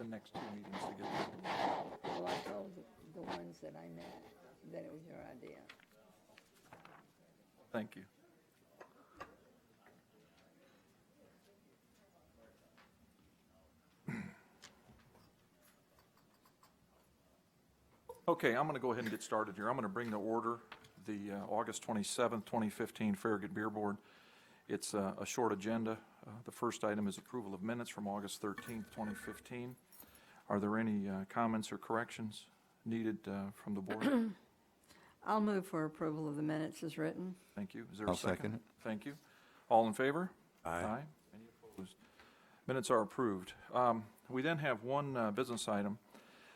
the next 2 meetings to get this. Well, I told the ones that I met that it was your idea. Thank you. Okay, I'm going to go ahead and get started here. I'm going to bring to order the August 27th, 2015 Farragut Beer Board. It's a short agenda. The first item is approval of minutes from August 13th, 2015. Are there any comments or corrections needed from the board? I'll move for approval of the minutes as written. Thank you. Is there a I'll second? second it. Thank you. All in favor? Aye. Any opposed? Minutes are approved. We then have one business item.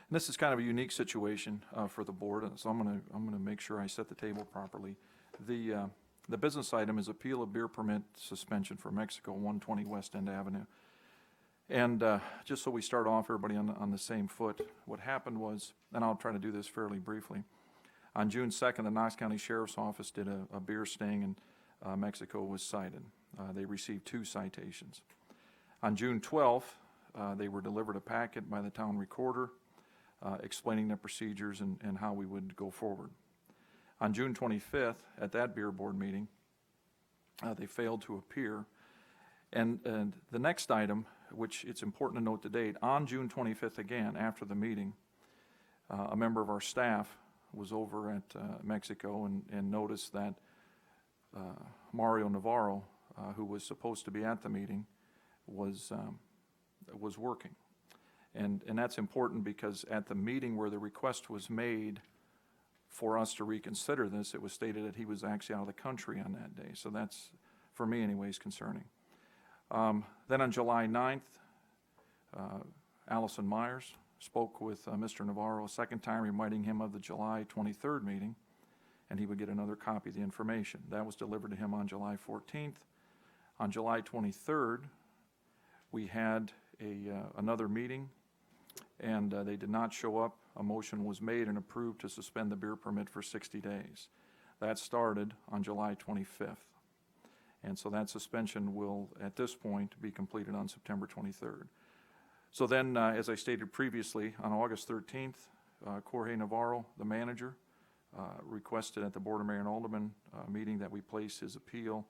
And this is kind of a unique situation for the board, so I'm going to make sure I set the table properly. The business item is appeal of beer permit suspension for Mexico, 120 West End Avenue. And just so we start off, everybody on the same foot, what happened was, and I'll try to do this fairly briefly, on June 2nd, the Knox County Sheriff's Office did a beer sting, and Mexico was cited. They received 2 citations. On June 12th, they were delivered a packet by the town recorder explaining the procedures and how we would go forward. On June 25th, at that beer board meeting, they failed to appear. And the next item, which it's important to note the date, on June 25th again, after the meeting, a member of our staff was over at Mexico and noticed that Mario Navarro, who was supposed to be at the meeting, was working. And that's important because at the meeting where the request was made for us to reconsider this, it was stated that he was actually out of the country on that day. So that's, for me anyways, concerning. Then on July 9th, Allison Myers spoke with Mr. Navarro a second time, reminding him of the July 23rd meeting, and he would get another copy of the information. That was delivered to him on July 14th. On July 23rd, we had another meeting, and they did not show up. A motion was made and approved to suspend the beer permit for 60 days. That started on July 25th. And so that suspension will, at this point, be completed on September 23rd. So then, as I stated previously, on August 13th, Jorge Navarro, the manager, requested at the Board of Mayor and Alderman meeting that we place his appeal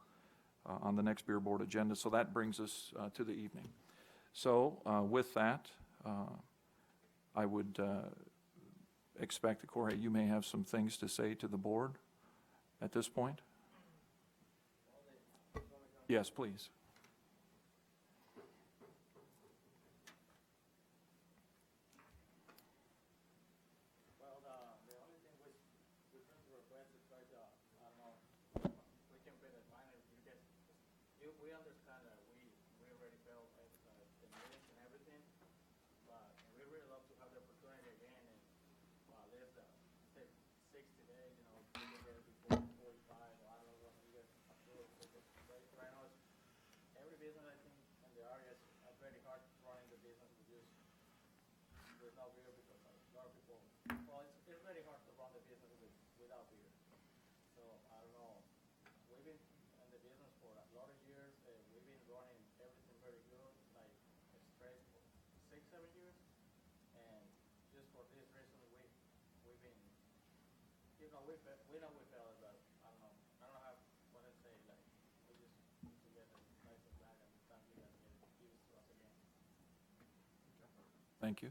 on the next beer board agenda. So that brings us to the evening. So with that, I would expect that, Jorge, you may have some things to say to the board at this point. Yes, please. Well, the only thing we trying to request is like, I don't know, we can put it minor because we understand that we already felt like the meetings and everything, but we really love to have the opportunity again and there's say 60 days, you know, we get there before 45, I don't know what you guys approve. Right now, every business I think in the area is very hard running the business with just there's no beer because a lot of people. Well, it's very hard to run the business without beer. So I don't know. We've been in the business for a lot of years. We've been running everything very good, like straight for 6-7 years. And just for this reason, we've been, you know, we know we failed, but I don't know how what I say. Like we just need to get a license back and thank you guys give it to us again. Thank you.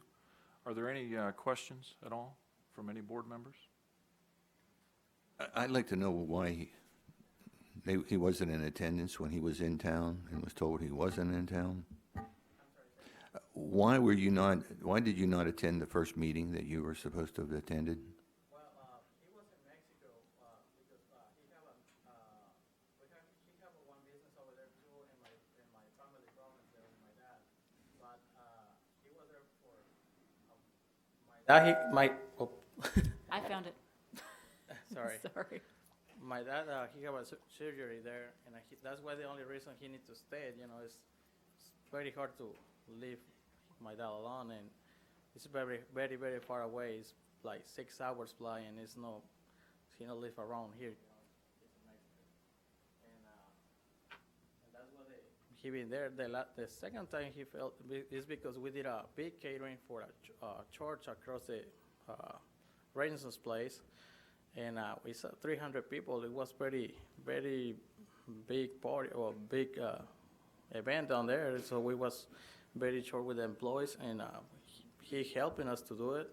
Are there any questions at all from any board members? I'd like to know why he wasn't in attendance when he was in town and was told he wasn't in town. Why did you not attend the first meeting that you were supposed to have attended? Well, he was in Mexico because he have one business over there too, and my family province there with my dad. But he was there for I found it. sorry. Sorry. My dad he have a surgery there, and that's why the only reason he needs to stay. You know, it's very hard to leave my dad alone, and it's very very very far away. It's like 6 hours flying. It's no, he don't live around here. You know, it's in Mexico, and that's why he been there. The second time he felt is because we did a big catering for a church across the Renaissance place, and we saw 300 people. It was very big party or big event down there. So we was very short with the employees, and he helping us to do it.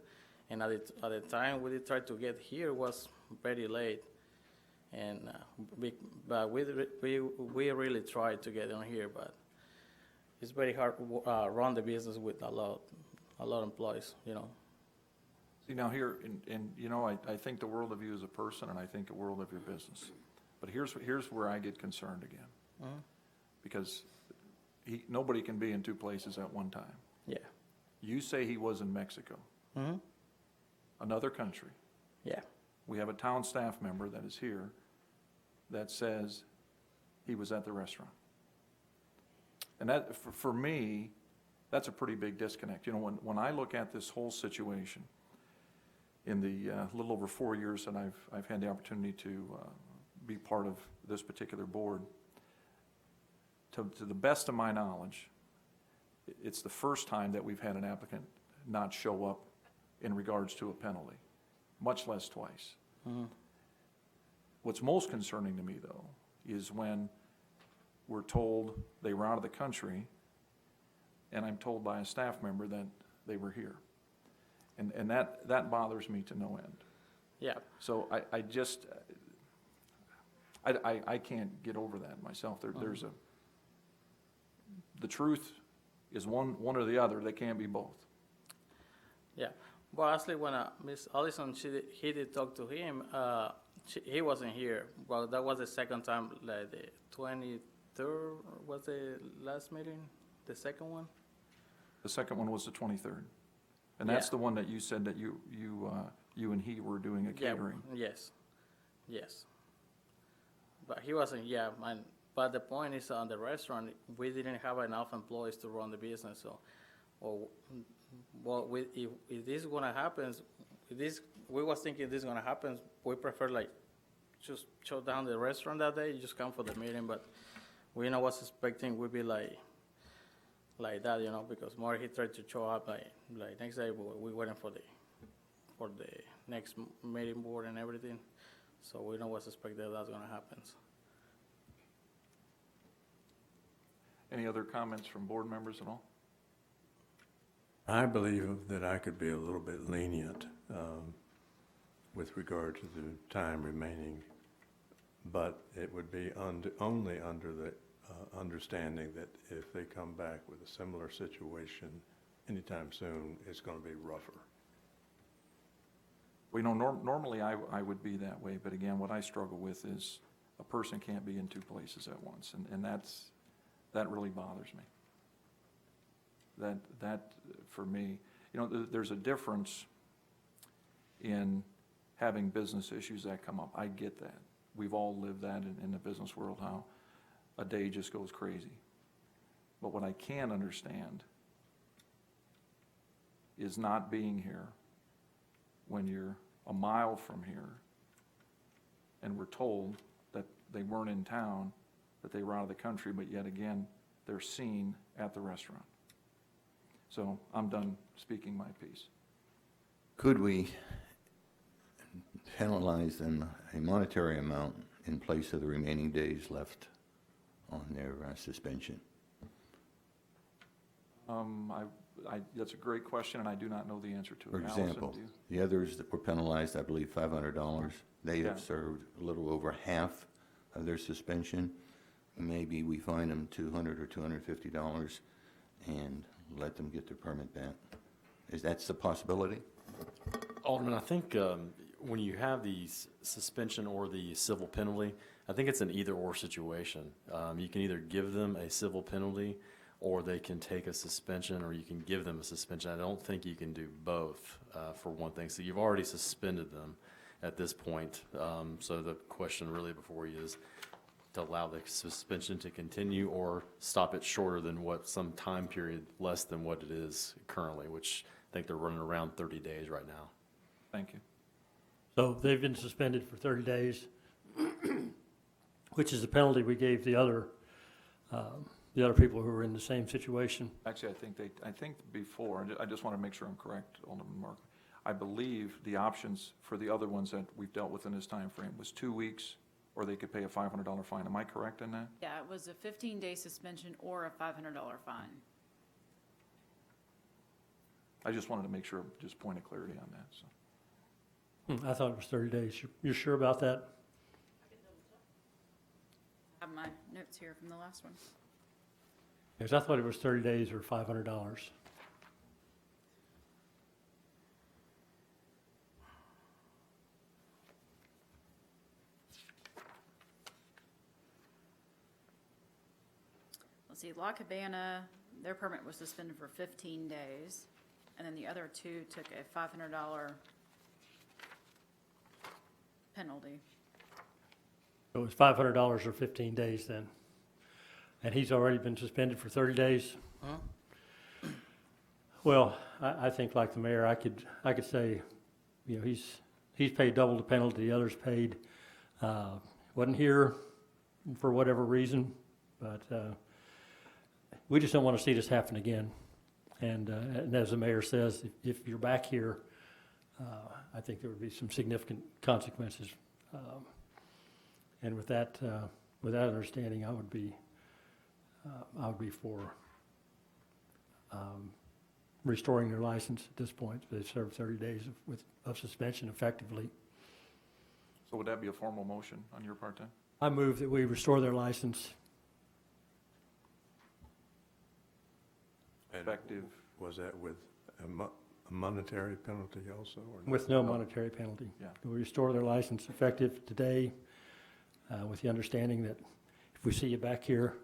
And at the time we did try to get here was very late, and but we really tried to get on here, but it's very hard to run the business with a lot of employees, you know. See, now here, and you know, I think the world of you as a person, and I think the world of your business. But here's where I get concerned again. Mm-hmm. Because nobody can be in two places at one time. Yeah. You say he was in Mexico, Mm-hmm. another country. Yeah. We have a town staff member that is here that says he was at the restaurant. And that, for me, that's a pretty big disconnect. You know, when I look at this whole situation, in the little over 4 years that I've had the opportunity to be part of this particular board, to the best of my knowledge, it's the first time that we've had an applicant not show up in regards to a penalty, much less twice. Mm-hmm. What's most concerning to me, though, is when we're told they were out of the country, and I'm told by a staff member that they were here. And that bothers me to no end. Yeah. So I can't get over that myself. There's the truth is one or the other. They can't be both. Yeah. Well, actually, when Miss Allison, he did talk to him, he wasn't here. Well, that was the second time, like the 23rd was the last meeting, the second one? The second one was the 23rd. And that's Yeah. the one that you said that you and he were doing a catering. Yeah, yes. But he wasn't, yeah, but the point is on the restaurant, we didn't have enough employees to run the business, so, if this is gonna happen, we was thinking this is gonna happen, we prefer like, just shut down the restaurant that day, just come for the meeting, but we was expecting would be like that, you know, because more he tried to show up like next day, we waiting for the next meeting board and everything, so we was expecting that's gonna happen. Any other comments from board members at all? I believe that I could be a little bit lenient with regard to the time remaining, but it would be only under the understanding that if they come back with a similar situation anytime soon, it's going to be rougher. Well, you know, normally I would be that way, but again, what I struggle with is a person can't be in two places at once, and that really bothers me. That for me, you know, there's a difference in having business issues that come up. I get that. We've all lived that in the business world, how a day just goes crazy. But what I can understand is not being here when you're a mile from here and we're told that they weren't in town, that they were out of the country, but yet again, they're seen at the restaurant. So I'm done speaking my piece. Could we penalize them a monetary amount in place of the remaining days left on their suspension? That's a great question, and I do not know the answer to it. For Allison, example, do you? the others that were penalized, I believe, $500. They Yeah. have served a little over half of their suspension. Maybe we fine them $200 or $250 and let them get their permit back. That's a possibility? Alderman, I think when you have the suspension or the civil penalty, I think it's an either-or situation. You can either give them a civil penalty, or they can take a suspension, or you can give them a suspension. I don't think you can do both, for one thing. So you've already suspended them at this point. So the question really before you is to allow the suspension to continue or stop it shorter than what some time period less than what it is currently, which I think they're running around 30 days right now. Thank you. So they've been suspended for 30 days, which is the penalty we gave the other the other people who were in the same situation. Actually, I think before, I just want to make sure I'm correct, Alderman Mark. I believe the options for the other ones that we've dealt with in this time frame was 2 weeks, or they could pay a $500 fine. Am I correct in that? Yeah, it was a 15-day suspension or a $500 fine. I just wanted to make sure, just point of clarity on that, so. I thought it was 30 days. You're sure about that? I have my notes here from the last one. Because I thought it was 30 days or $500. Let's see, La Cabana, their permit was suspended for 15 days, and then the other two took a $500 penalty. It was $500 or 15 days then. And he's already been suspended for 30 days? Well, I think like the mayor, I could say, you know, he's paid double the penalty the others paid. Wasn't here for whatever reason, but we just don't want to see this happen again. And as the mayor says, if you're back here, I think there would be some significant consequences. And with that understanding, I would be for restoring their license at this point. They've served 30 days of suspension effectively. So would that be a formal motion on your part then? I move that we restore their license. And Effective. was that with a monetary penalty also? Or not? With no monetary penalty. Yeah. We restore their license effective today, with the understanding that if we see you back here,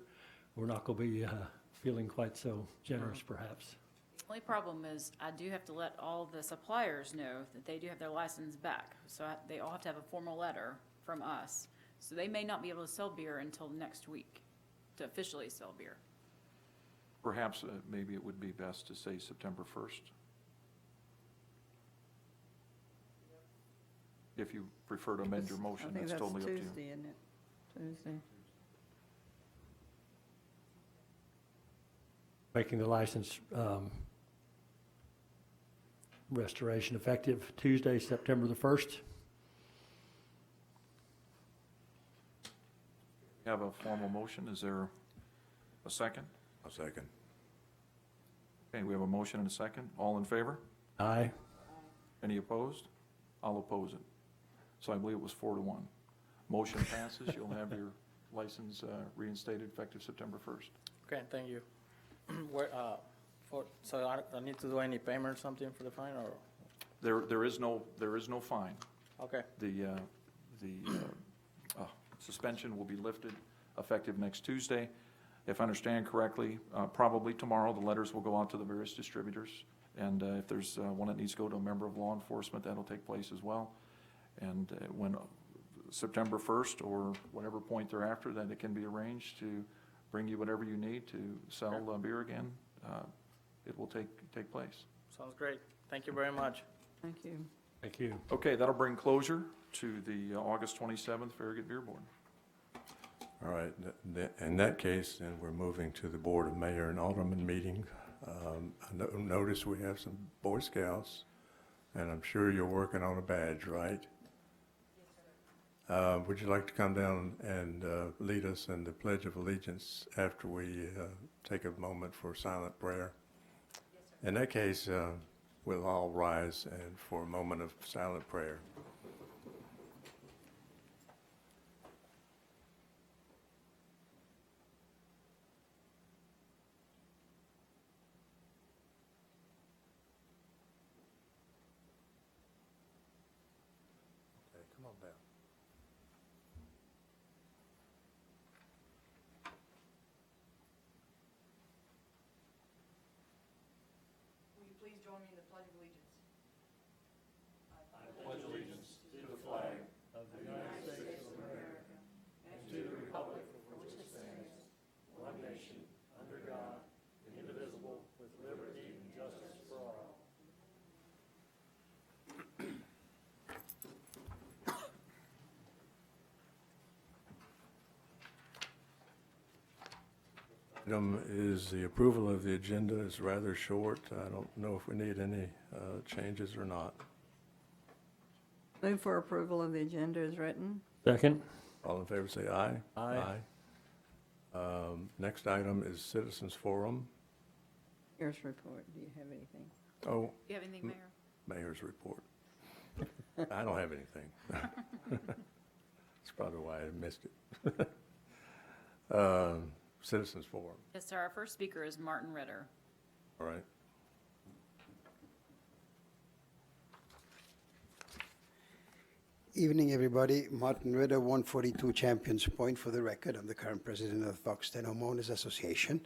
we're not going to be feeling quite so generous, perhaps. The only problem is I do have to let all the suppliers know that they do have their license back. So they all have to have a formal letter from us. So they may not be able to sell beer until next week to officially sell beer. Perhaps maybe it would be best to say September 1st. If you prefer to amend your motion, I think that's that's totally up to you. Tuesday, isn't it? Tuesday. Making the license restoration effective Tuesday, September the 1st. We have a formal motion. Is there a second? A second. Okay, we have a motion and a second. All in favor? Aye. Any opposed? I'll oppose it. So I believe it was 4-1. Motion passes. You'll have your license reinstated effective September 1st. Okay, thank you. So I need to do any payment or something for the fine, or? There is no fine. Okay, The suspension will be lifted effective next Tuesday. If I understand correctly, probably tomorrow, the letters will go out to the various distributors. And if there's one that needs to go to a member of law enforcement, that'll take place as well. And when September 1st or whatever point thereafter, that it can be arranged to bring you whatever you need to sell beer again, it will take place. sounds great. Thank you very much. Thank you. Thank you. Okay, that'll bring closure to the August 27th Farragut Beer Board. All right, in that case, then we're moving to the Board of Mayor and Alderman meeting. I notice we have some Boy Scouts, and I'm sure you're working on a badge, right? Would you like to come down and lead us in the Pledge of Allegiance after we take a moment for silent prayer? Yes, sir. In that case, we'll all rise and for a moment of silent prayer. Okay, come on down. Will you please join me in the Pledge of Allegiance? Item is the approval of the agenda is rather short. I don't know if we need any changes or not. Move for approval of the agenda as written. Second? All in favor, say aye. Aye. Next item is citizens forum. Mayor's report, do you have anything? Oh, Do you have anything, Mayor? mayor's report. I don't have anything. That's probably why I missed it. Citizens forum, Yes, sir. Our first speaker is Martin Ritter. all right. Evening, everybody. Martin Ritter, 142 Champions Point, for the record. I'm the current president of the Foxton Homeowners Association.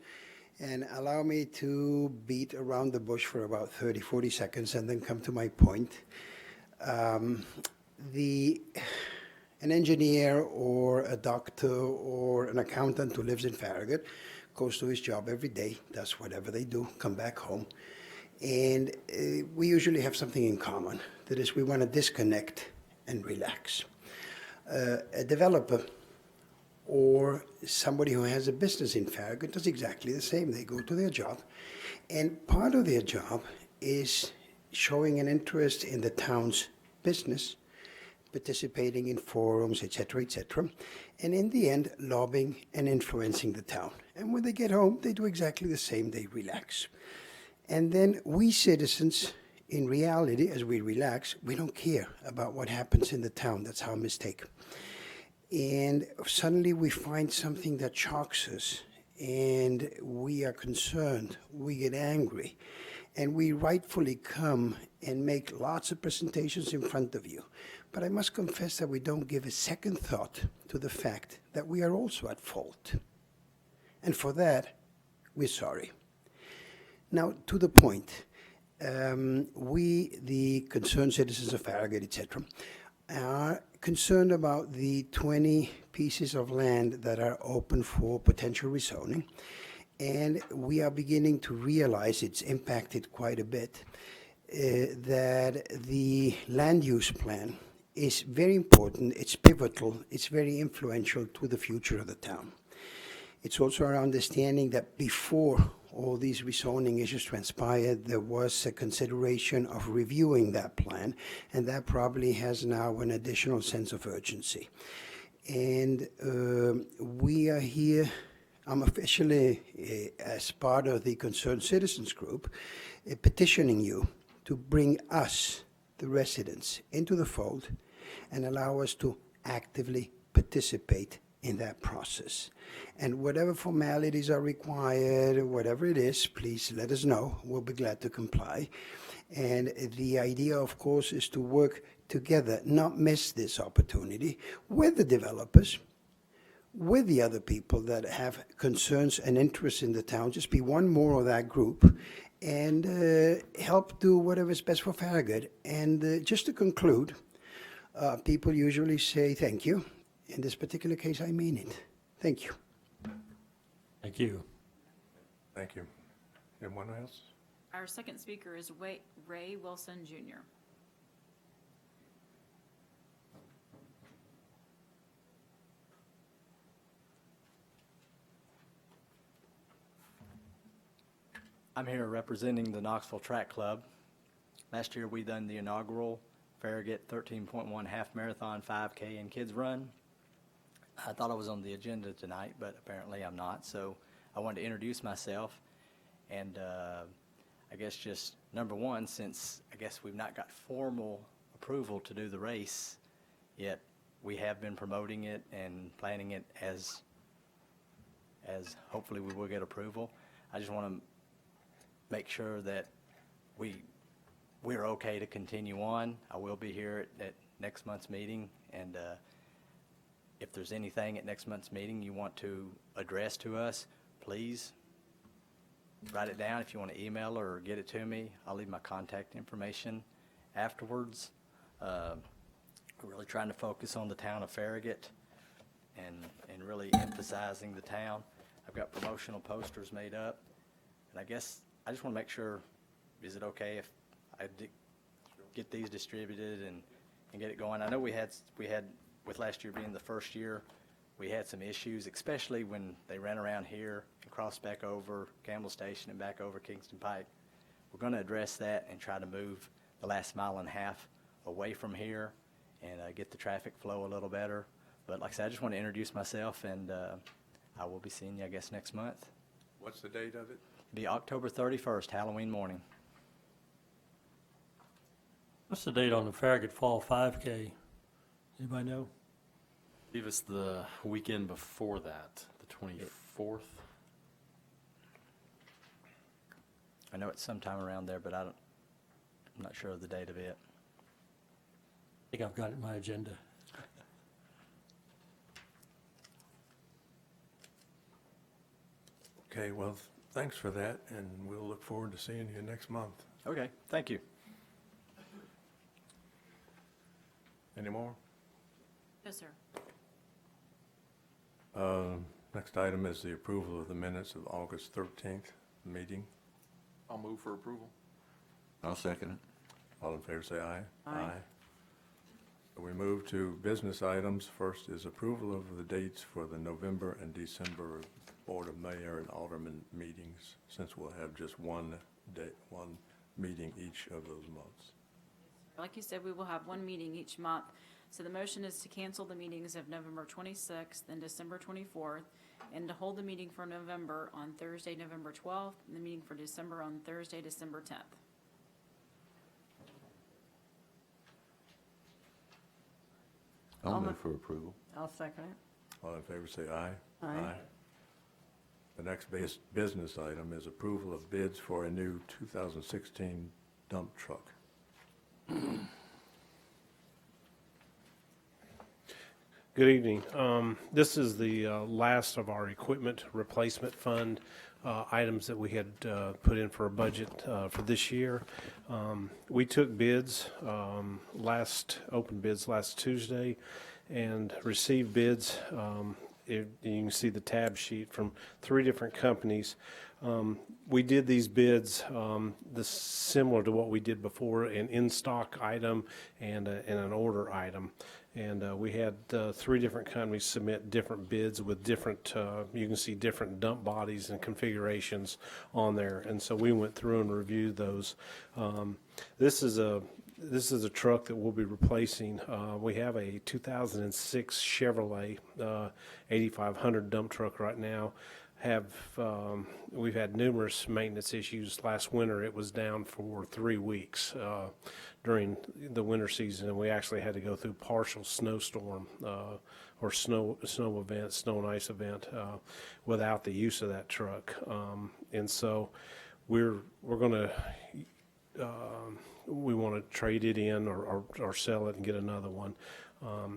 And allow me to beat around the bush for about 30, 40 seconds and then come to my point. An engineer or a doctor or an accountant who lives in Farragut goes to his job every day, does whatever they do, come back home. And we usually have something in common. That is, we want to disconnect and relax. A developer or somebody who has a business in Farragut does exactly the same. They go to their job, and part of their job is showing an interest in the town's business, participating in forums, etc., and in the end, lobbying and influencing the town. And when they get home, they do exactly the same. They relax. And then we citizens, in reality, as we relax, we don't care about what happens in the town. That's our mistake. And suddenly we find something that shocks us, and we are concerned, we get angry, and we rightfully come and make lots of presentations in front of you. But I must confess that we don't give a second thought to the fact that we are also at fault. And for that, we're sorry. Now, to the point. We, the concerned citizens of Farragut, etc., are concerned about the 20 pieces of land that are open for potential rezoning, and we are beginning to realize it's impacted quite a bit, that the land use plan is very important, it's pivotal, it's very influential to the future of the town. It's also our understanding that before all these rezoning issues transpired, there was a consideration of reviewing that plan, and that probably has now an additional sense of urgency. And we are here, I'm officially, as part of the Concerned Citizens Group, petitioning you to bring us, the residents, into the fold and allow us to actively participate in that process. And whatever formalities are required, whatever it is, please let us know. We'll be glad to comply. And the idea, of course, is to work together, not miss this opportunity with the developers, with the other people that have concerns and interests in the town. Just be one more of that group and help do whatever is best for Farragut. And just to conclude, people usually say thank you. In this particular case, I mean it. Thank you. Thank you. Thank you. Anyone else? Our second speaker is Ray Wilson Jr. I'm here representing the Knoxville Track Club. Last year we done the inaugural Farragut 13.1 half marathon, 5K, and kids run. I thought I was on the agenda tonight, but apparently I'm not. So I wanted to introduce myself, and I guess just number one, since I guess we've not got formal approval to do the race yet, we have been promoting it and planning it as hopefully we will get approval. I just want to make sure that we're okay to continue on. I will be here at next month's meeting, and if there's anything at next month's meeting you want to address to us, please write it down. If you want to email or get it to me, I'll leave my contact information afterwards. We're really trying to focus on the town of Farragut and really emphasizing the town. I've got promotional posters made up, and I guess I just want to make sure, is it okay if I get these distributed and get it going? I know we had with last year being the first year, we had some issues, especially when they ran around here and crossed back over Campbell Station and back over Kingston Pike. We're going to address that and try to move the last mile and a half away from here and get the traffic flow a little better. But like I said, I just want to introduce myself, and I will be seeing you, I guess, next month. What's the date of it? It'll be October 31st, Halloween morning. What's the date on the Farragut Fall 5K? Anybody know? Leave us the weekend before that, the 24th. I know it's sometime around there, but I'm not sure of the date of it. I think I've got it in my agenda. Okay, well, thanks for that, and we'll look forward to seeing you next month. Okay, thank you. Any more? No, sir. Next item is the approval of the minutes of August 13th meeting. I'll move for approval. I'll second it. All in favor, say aye. Aye. So we move to business items. First is approval of the dates for the November and December Board of Mayor and Alderman meetings, since we'll have just one meeting each of those months. Like you said, we will have one meeting each month. So the motion is to cancel the meetings of November 26th and December 24th, and to hold the meeting for November on Thursday, November 12th, and the meeting for December on Thursday, December 10th. I'll move for approval. I'll second it. All in favor, say aye. Aye. The next business item is approval of bids for a new 2016 dump truck. Good evening. This is the last of our equipment replacement fund items that we had put in for a budget for this year. We took bids, open bids last Tuesday, and received bids. You can see the tab sheet from 3 different companies. We did these bids similar to what we did before, an in-stock item and an order item. And we had 3 different companies submit different bids with different, you can see different dump bodies and configurations on there. And so we went through and reviewed those. This is a truck that we'll be replacing. We have a 2006 Chevrolet 8500 dump truck right now. We've had numerous maintenance issues. Last winter, it was down for 3 weeks during the winter season, and we actually had to go through partial snowstorm or snow event, snow and ice event without the use of that truck. And so we're going to we want to trade it in or sell it and get another one.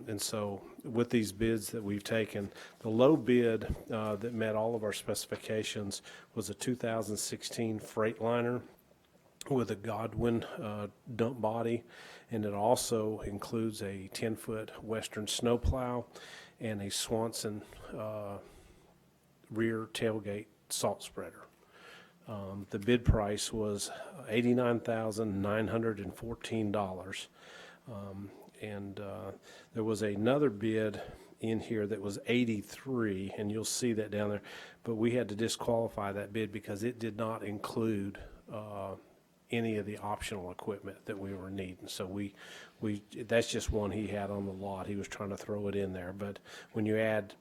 And so with these bids that we've taken, the low bid that met all of our specifications was a 2016 Freightliner with a Godwin dump body, and it also includes a 10-foot Western snowplow and a Swanson rear tailgate salt spreader. The bid price was $89,914. And there was another bid in here that was 83, and you'll see that down there. But we had to disqualify that bid because it did not include any of the optional equipment that we were needing. So that's just one he had on the lot. He was trying to throw it in there. But when you add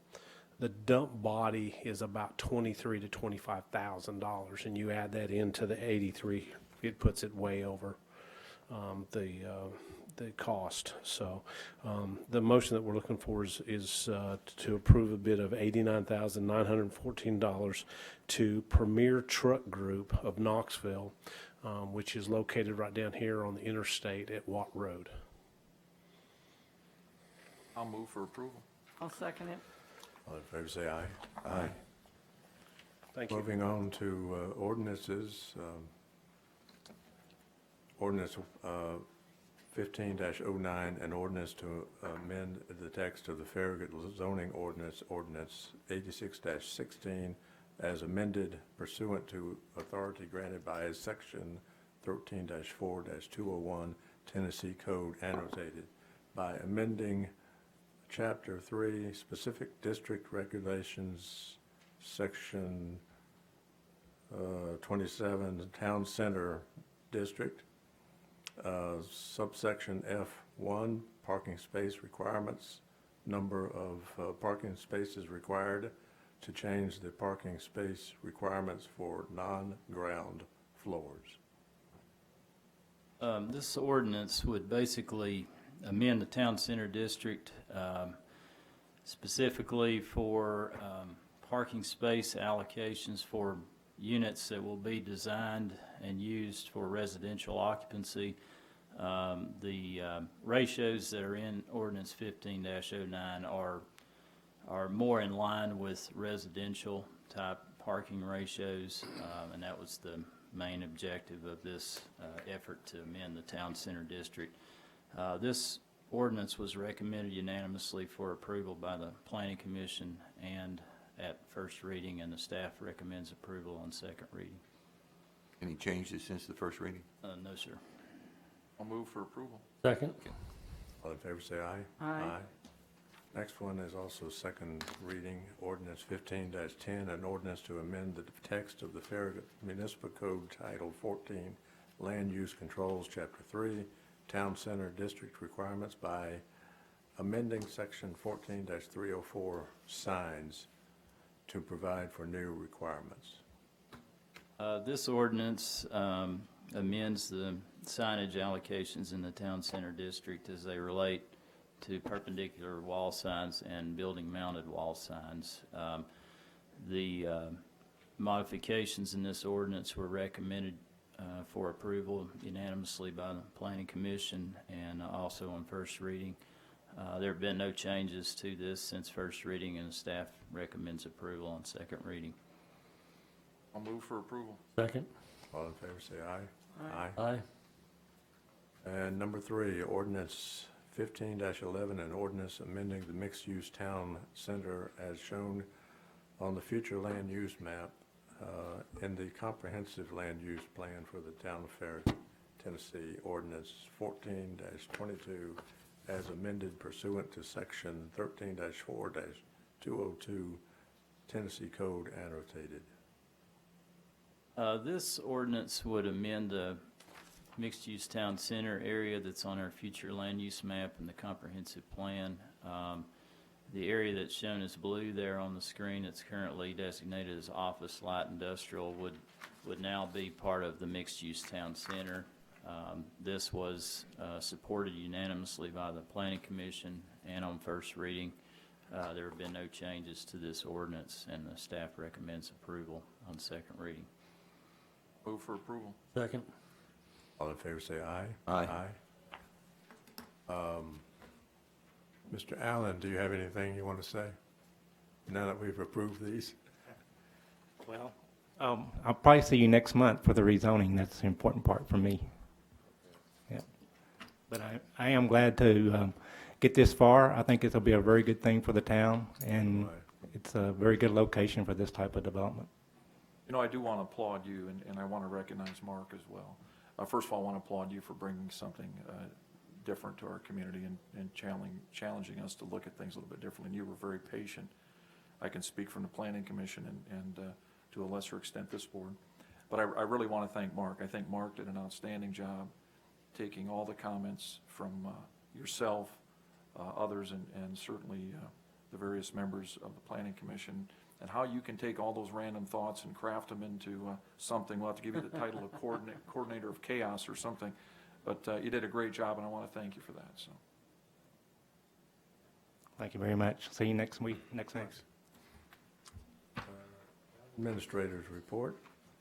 the dump body is about $23,000 to $25,000, and you add that into the 83, it puts it way over the cost. So the motion that we're looking for is to approve a bid of $89,914 to Premier Truck Group of Knoxville, which is located right down here on the interstate at Watt Road. I'll move for approval. I'll second it. All in favor, say aye. Aye. Thank you. Moving on to ordinances. Ordinance 15-09, an ordinance to amend the text of the Farragut zoning ordinance 86-16, as amended pursuant to authority granted by Section 13-4-201 Tennessee Code, annotated by amending Chapter 3, Specific District Regulations, Section 27, Town Center District, subsection F1, Parking Space Requirements, number of parking spaces required to change the parking space requirements for non-ground floors. This ordinance would basically amend the town center district specifically for parking space allocations for units that will be designed and used for residential occupancy. The ratios that are in ordinance 15-09 are more in line with residential type parking ratios, and that was the main objective of this effort to amend the town center district. This ordinance was recommended unanimously for approval by the Planning Commission and at first reading, and the staff recommends approval on second reading. Any changes since the first reading? No, sir. I'll move for approval. Second. All in favor, say aye. Aye. Next one is also second reading, ordinance 15-10, an ordinance to amend the text of the Farragut Municipal Code Title 14, Land Use Controls, Chapter 3, Town Center District Requirements by amending Section 14-304, Signs, to provide for new requirements. This ordinance amends the signage allocations in the town center district as they relate to perpendicular wall signs and building mounted wall signs. The modifications in this ordinance were recommended for approval unanimously by the Planning Commission and also on first reading. There have been no changes to this since first reading, and the staff recommends approval on second reading. I'll move for approval. Second. All in favor, say aye. Aye. And number 3, ordinance 15-11, an ordinance amending the mixed-use town center as shown on the future land use map in the comprehensive land use plan for the town of Farragut, Tennessee, ordinance 14-22, as amended pursuant to section 13-4-202 Tennessee Code annotated. This ordinance would amend the mixed-use town center area that's on our future land use map and the comprehensive plan. The area that's shown as blue there on the screen that's currently designated as office light industrial would now be part of the mixed-use town center. This was supported unanimously by the Planning Commission and on first reading. There have been no changes to this ordinance, and the staff recommends approval on second reading. Move for approval. Second. All in favor, say aye. Aye. Mr. Allen, do you have anything you want to say now that we've approved these? Well, I'll probably see you next month for the rezoning. That's the important part for me. Yeah. But I am glad to get this far. I think it'll be a very good thing for the town, and it's a very good location for this type of development. You know, I do want to applaud you, and I want to recognize Mark as well. First of all, I want to applaud you for bringing something different to our community and challenging us to look at things a little bit differently. And you were very patient. I can speak from the Planning Commission and to a lesser extent this board. But I really want to thank Mark. I think Mark did an outstanding job taking all the comments from yourself, others, and certainly the various members of the Planning Commission, and how you can take all those random thoughts and craft them into something. We'll have to give you the title of coordinator of chaos or something. But you did a great job, and I want to thank you for that. So, Thank you very much. See you next week, next month. Administrator's report.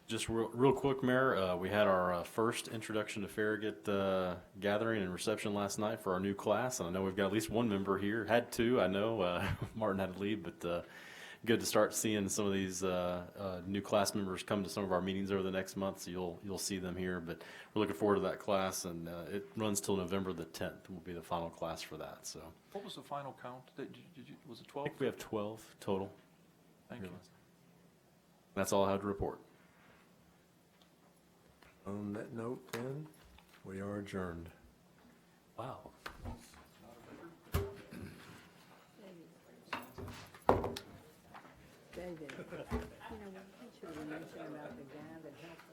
Just real quick, Mayor, we had our first introduction to Farragut gathering and reception last night for our new class, and I know we've got at least one member here. Had two, I know. Martin had to leave, but good to start seeing some of these new class members come to some of our meetings over the next month, so you'll see them here. But we're looking forward to that class, and it runs till November the 10th. Will be the final class for that. So what was the final count? Was it 12? I think we have 12 total. Thank you. That's all I had to report. On that note, then, we are adjourned. Wow. did. You know, we should have mentioned about the guy that helped